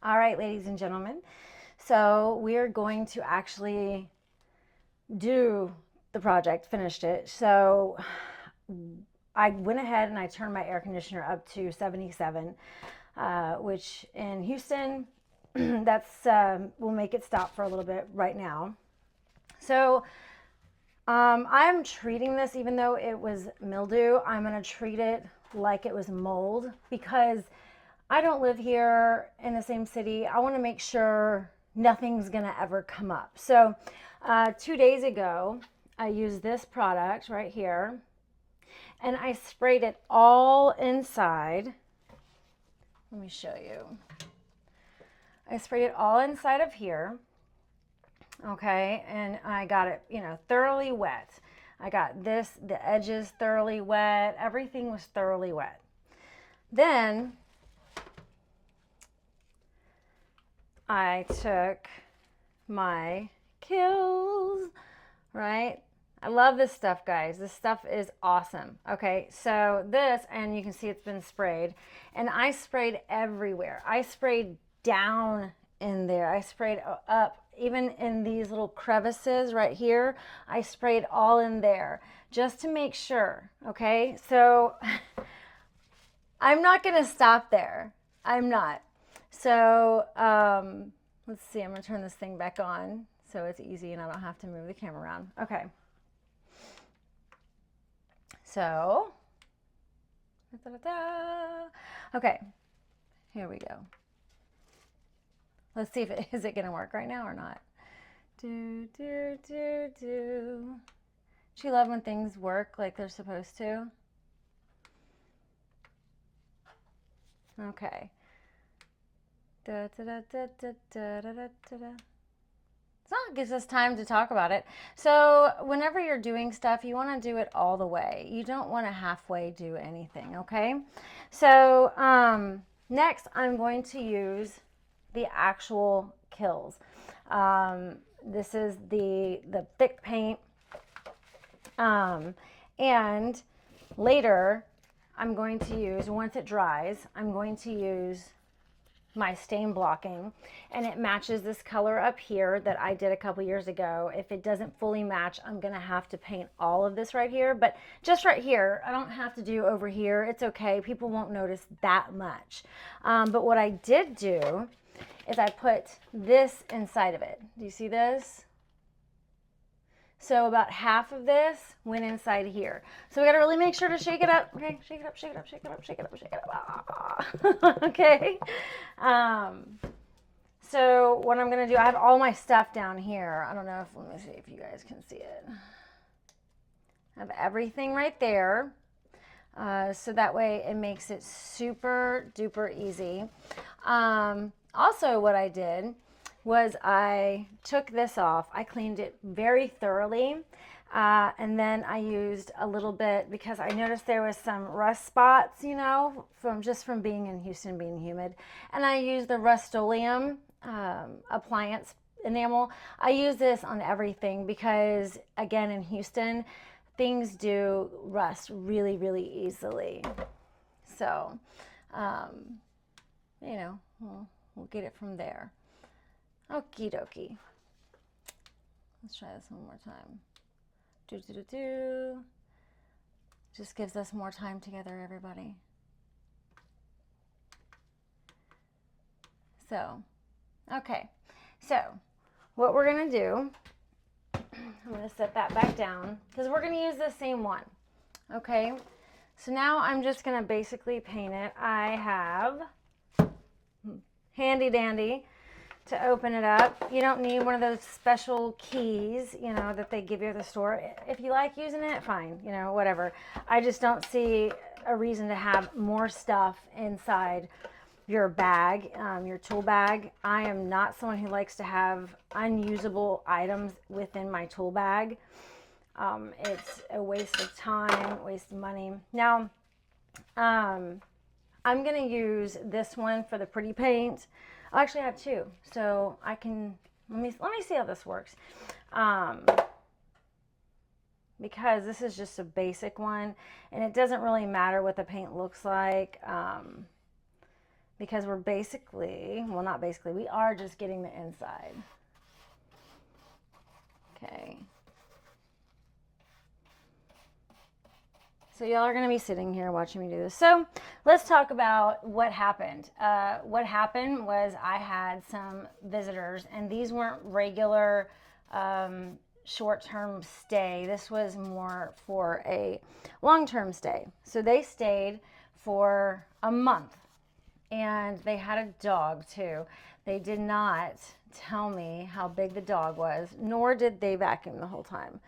All right, ladies and gentlemen. So we are going to actually do the project, finished it. So I went ahead and I turned my air conditioner up to 77, which in Houston, that's will make it stop for a little bit right now. So I'm treating this, even though it was mildew, I'm going to treat it like it was mold because I don't live here in the same city. I want to make sure nothing's going to ever come up. So 2 days ago, I used this product right here and I sprayed it all inside. Let me show you. I sprayed it all inside of here. Okay, and I got it, thoroughly wet. I got the edges thoroughly wet. Everything was thoroughly wet. Then I took my kills, right? I love this stuff, guys. This stuff is awesome. Okay, so this, and you can see it's been sprayed, and I sprayed everywhere. I sprayed down in there. I sprayed up, even in these little crevices right here. I sprayed all in there just to make sure. Okay, so I'm not going to stop there. I'm not. So let's see. I'm going to turn this thing back on so it's easy and I don't have to move the camera around. Okay. So, okay, here we go. Let's see if is it going to work right now or not. Do, do, do, do. Do you love when things work like they're supposed to? Okay. Da, da, da, da, da, da, da, da, da. So it gives us time to talk about it. So whenever you're doing stuff, you want to do it all the way. You don't want to halfway do anything, okay? So next, I'm going to use the actual kills. This is the thick paint. And later, I'm going to use, once it dries, I'm going to use my stain blocking, and it matches this color up here that I did a couple years ago. If it doesn't fully match, I'm gonna have to paint all of this right here, but just right here. I don't have to do over here. It's okay. People won't notice that much. But what I did do is I put this inside of it. Do you see this? So about half of this went inside here. So we got to really make sure to shake it up. Okay, shake it up, shake it up, shake it up, shake it up, shake it up. Okay. So what I'm going to do, I have all my stuff down here. I don't know if, let me see if you guys can see it. I have everything right there. So that way it makes it super duper easy. Also what I did was I took this off. I cleaned it very thoroughly. And then I used a little bit because I noticed there was some rust spots, from being in Houston, being humid. And I used the Rust-Oleum appliance enamel. I use this on everything because, again, in Houston, things do rust really, really easily. So, we'll get it from there. Okie dokie. Let's try this one more time. Do, do, do, do. Just gives us more time together, everybody. So, okay. So, what we're going to do, I'm going to set that back down because we're going to use the same one. Okay. So now I'm just going to basically paint it. I have handy dandy to open it up. You don't need one of those special keys, that they give you at the store. If you like using it, fine, whatever. I just don't see a reason to have more stuff inside your bag, your tool bag. I am not someone who likes to have unusable items within my tool bag. It's a waste of time, waste of money. Now, I'm going to use this one for the pretty paint. I actually have two, so I can, let me see how this works. Because this is just a basic one, and it doesn't really matter what the paint looks like. because we're basically, well, not basically, we are just getting the inside. Okay. So y'all are going to be sitting here watching me do this. So let's talk about what happened. What happened was I had some visitors, and these weren't regular short-term stay. This was more for a long-term stay. So they stayed for a month, and they had a dog too. They did not tell me how big the dog was, nor did they vacuum the whole time.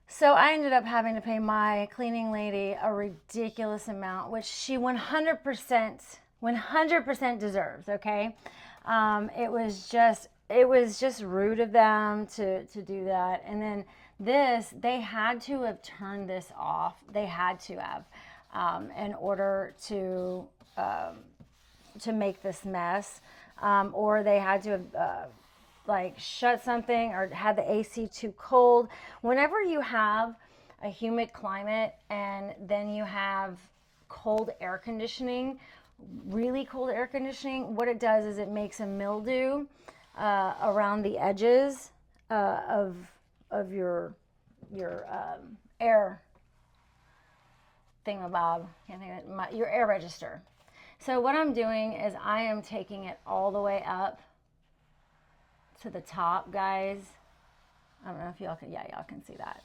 So I ended up having to pay my cleaning lady a ridiculous amount, which she 100% deserves. Okay, it was just rude of them to do that. And then they had to have turned this off. They had to have in order to make this mess, or they had to have like shut something or had the AC too cold. Whenever you have a humid climate and then you have cold air conditioning, really cold air conditioning, what it does is it makes a mildew around the edges of your air thingamabob, your air register. So what I'm doing is I am taking it all the way up to the top, guys. I don't know if y'all can, yeah, y'all can see that.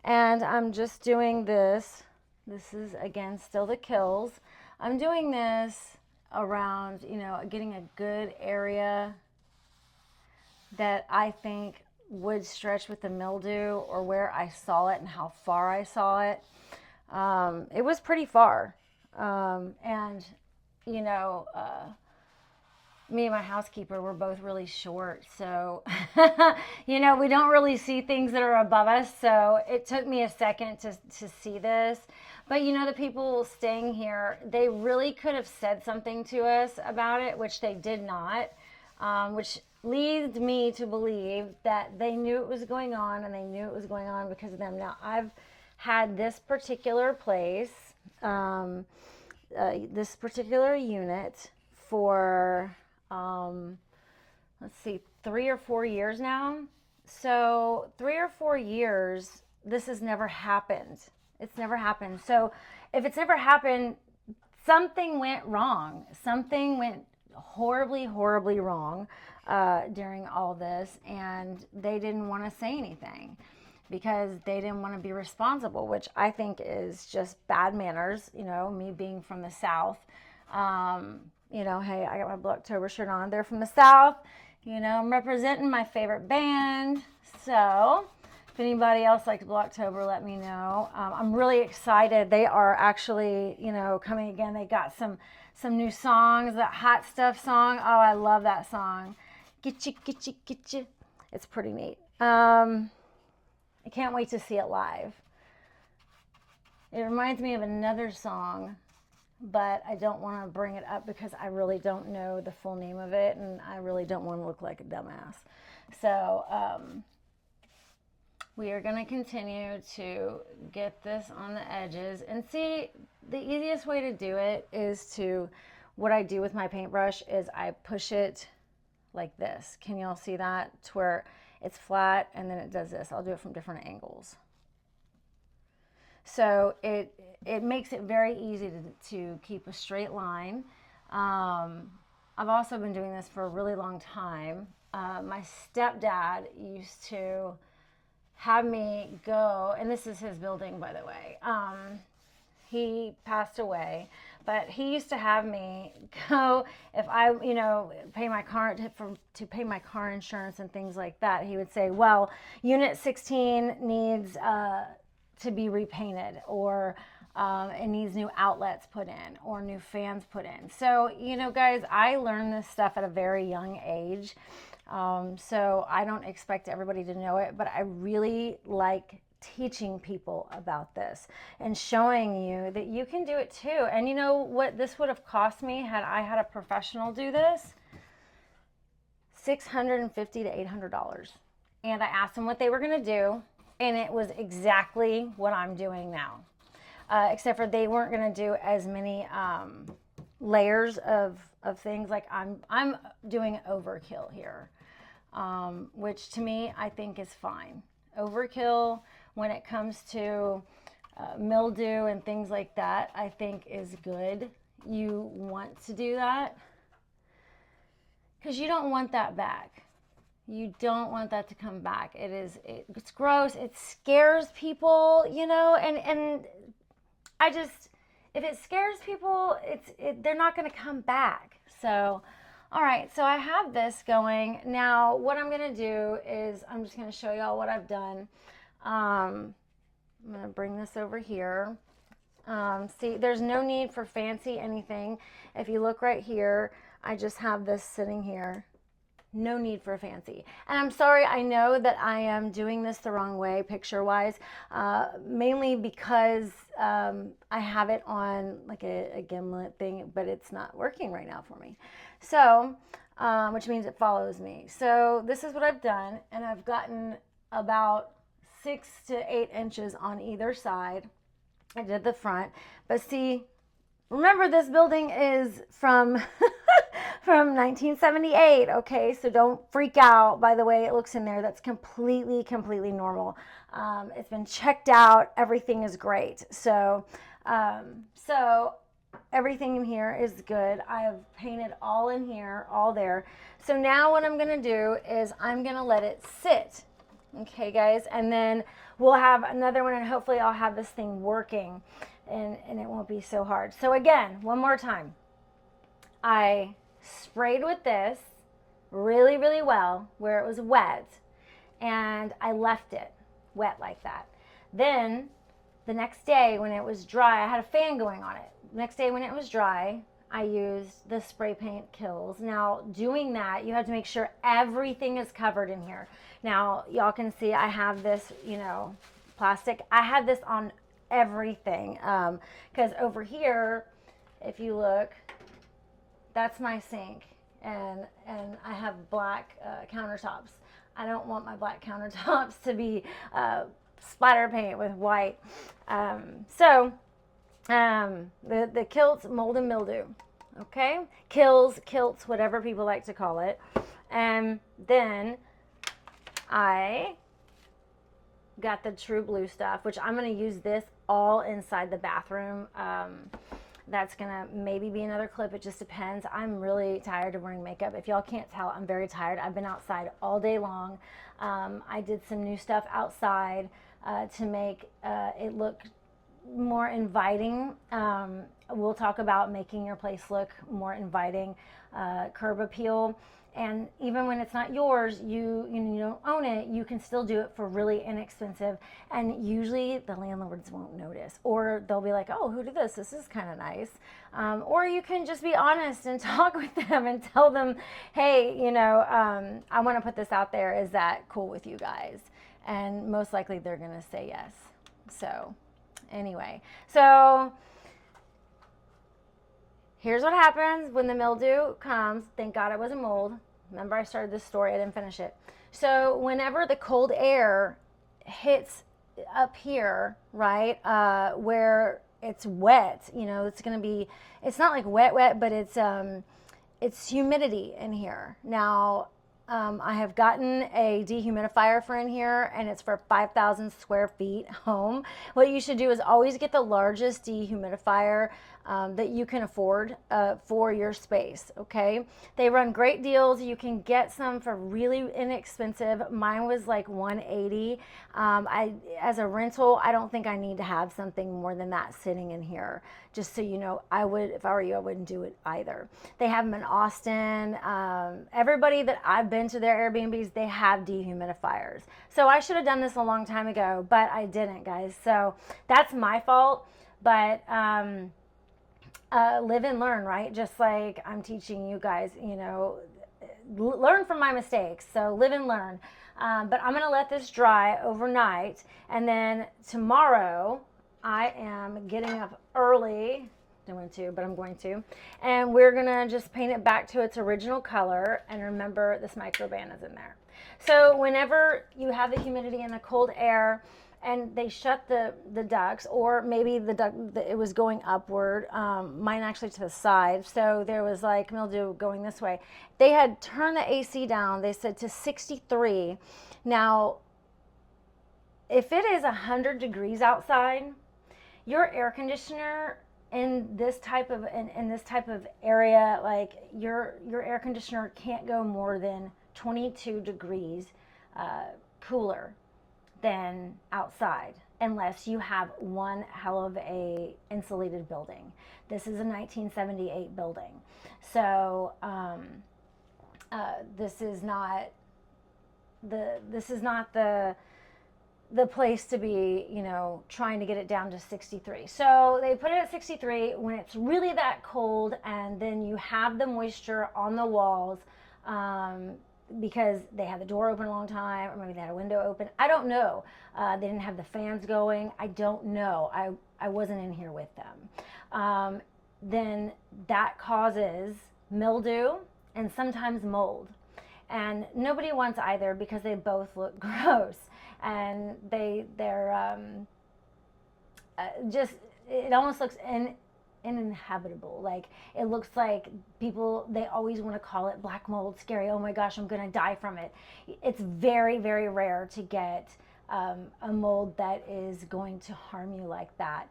And I'm just doing this. This is, again, still the kills. I'm doing this around, getting a good area that I think would stretch with the mildew, or where I saw it and how far I saw it. It was pretty far. And, me and my housekeeper were both really short. So, we don't really see things that are above us. So it took me a second to see this. But, the people staying here, they really could have said something to us about it, which they did not, which leads me to believe that they knew it was going on, and they knew it was going on because of them. Now, I've had this particular place, this particular unit for... let's see, 3 or 4 years now. So 3 or 4 years, this has never happened. It's never happened. So if it's never happened, something went wrong. Something went horribly, horribly wrong during all this, and they didn't want to say anything because they didn't want to be responsible, which I think is just bad manners, me being from the South. Hey, I got my Blue October shirt on. They're from the South. I'm representing my favorite band. So if anybody else likes Blue October, let me know. I'm really excited. They are actually, coming again. They got some new songs, that Hot Stuff song. Oh, I love that song. Get you. It's pretty neat. I can't wait to see it live. It reminds me of another song, but I don't want to bring it up because I really don't know the full name of it, and I really don't want to look like a dumbass. So we are going to continue to get this on the edges, and see, the easiest way to do it is to, what I do with my paintbrush is I push it like this. Can y'all see that? To where it's flat, and then it does this. I'll do it from different angles. So it makes it very easy to keep a straight line. I've also been doing this for a really long time. My stepdad used to have me go, and this is his building, by the way. He passed away, but he used to have me go, if I, pay my car to pay my car insurance and things like that. He would say, well, unit 16 needs to be repainted, or it needs new outlets put in, or new fans put in. So, guys, I learned this stuff at a very young age. So I don't expect everybody to know it, but I really like teaching people about this and showing you that you can do it too. And you know what this would have cost me had I had a professional do this? $650 to $800. And I asked them what they were going to do, and it was exactly what I'm doing now. Except for they weren't going to do as many layers of things. Like I'm doing overkill here, which to me I think is fine. Overkill when it comes to mildew and things like that, I think is good. You want to do that because you don't want that back. You don't want that to come back. It's gross. It scares people, you know, and I just, if it scares people, they're not going to come back. So, all right, so I have this going. Now, what I'm going to do is I'm just going to show y'all what I've done. I'm going to bring this over here. See, there's no need for fancy anything. If you look right here, I just have this sitting here. No need for fancy. And I'm sorry, I know that I am doing this the wrong way picture-wise, mainly because I have it on like a gimlet thing, but it's not working right now for me. So, which means it follows me. So this is what I've done, and I've gotten about 6 to 8 inches on either side. I did the front, but see, remember this building is from from 1978, okay? So don't freak out by the way it looks in there. That's completely normal. It's been checked out. Everything is great. So, so everything in here is good. I have painted all in here, all there. So now what I'm gonna do is I'm gonna let it sit. Okay, guys, and then we'll have another one, and hopefully I'll have this thing working, and it won't be so hard. So again, one more time. I sprayed with this really well where it was wet, and I left it wet like that. Then the next day when it was dry, I had a fan going on it. Next day when it was dry, I used the spray paint Kills. Now doing that, you have to make sure everything is covered in here. Now y'all can see I have this, you know, plastic. I have this on everything because over here, if you look, that's my sink, and I have black countertops. I don't want my black countertops to be splatter paint with white. The Kilts Mold and Mildew, okay? Kilts, whatever people like to call it. And then I got the True Blue stuff, which I'm going to use this all inside the bathroom. That's going to maybe be another clip. It just depends. I'm really tired of wearing makeup. If y'all can't tell, I'm very tired. I've been outside all day long. I did some new stuff outside to make it look more inviting. We'll talk about making your place look more inviting, curb appeal. And even when it's not yours, you don't own it, you can still do it for really inexpensive. And usually the landlords won't notice, or they'll be like, oh, who did this? This is kind of nice. Or you can just be honest and talk with them and tell them, hey, I want to put this out there. Is that cool with you guys? And most likely they're going to say yes. So anyway, so here's what happens when the mildew comes. Thank God it wasn't mold. Remember, I started this story, I didn't finish it. So whenever the cold air hits up here, right, where it's wet, it's going to be, it's not like wet, but it's humidity in here. Now, I have gotten a dehumidifier for in here, and it's for 5,000 square feet home. What you should do is always get the largest dehumidifier that you can afford for your space, okay? They run great deals. You can get some for really inexpensive. Mine was like $180. As a rental, I don't think I need to have something more than that sitting in here. Just so you know, if I were you, I wouldn't do it either. They have them in Austin. Everybody that I've been to their Airbnbs, they have dehumidifiers. So I should have done this a long time ago, but I didn't, guys. So that's my fault. But live and learn, right? Just like I'm teaching you guys, learn from my mistakes. So live and learn. But I'm going to let this dry overnight. And then tomorrow I am getting up early. Don't want to, but I'm going to. And we're going to just paint it back to its original color. And remember, this microban is in there. So whenever you have the humidity and the cold air, and they shut the ducts, or maybe the duct, it was going upward, mine actually to the side, so there was like mildew going this way. They had turned the AC down, they said, to 63. Now if it is 100 degrees outside, your air conditioner in this type of in this type of area, like your air conditioner can't go more than 22 degrees cooler than outside, unless you have one hell of a insulated building. This is a 1978 building, so this is not the place to be, you know, trying to get it down to 63. So they put it at 63 when it's really that cold, and then you have the moisture on the walls, because they had the door open a long time, or maybe they had a window open. I don't know. They didn't have the fans going. I don't know. I wasn't in here with them. Then that causes mildew and sometimes mold. And nobody wants either, because they both look gross, and they're just, it almost looks uninhabitable. Like, it looks like people, they always want to call it black mold, scary, oh my gosh, I'm gonna die from it. It's very, very rare to get a mold that is going to harm you like that.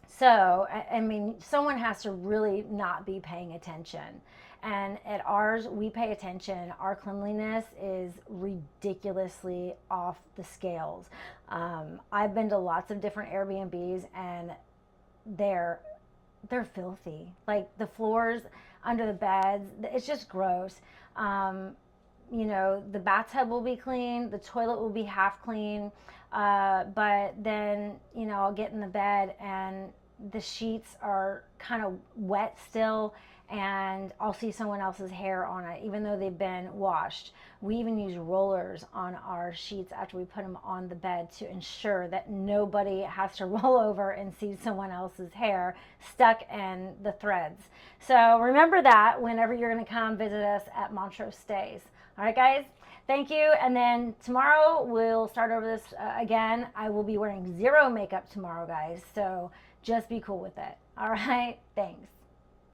So, I mean, someone has to really not be paying attention. And at ours, we pay attention. Our cleanliness is ridiculously off the scales. I've been to lots of different Airbnbs, and they're filthy. Like, the floors under the beds, it's just gross. You know, the bathtub will be clean, the toilet will be half clean, but then, you know, I'll get in the bed and the sheets are kind of wet still, and I'll see someone else's hair on it, even though they've been washed. We even use rollers on our sheets after we put them on the bed to ensure that nobody has to roll over and see someone else's hair stuck in the threads. So remember that whenever you're going to come visit us at Montrose Stays. All right, guys, thank you. And then tomorrow we'll start over this again. I will be wearing zero makeup tomorrow, guys, so just be cool with it. All right, thanks.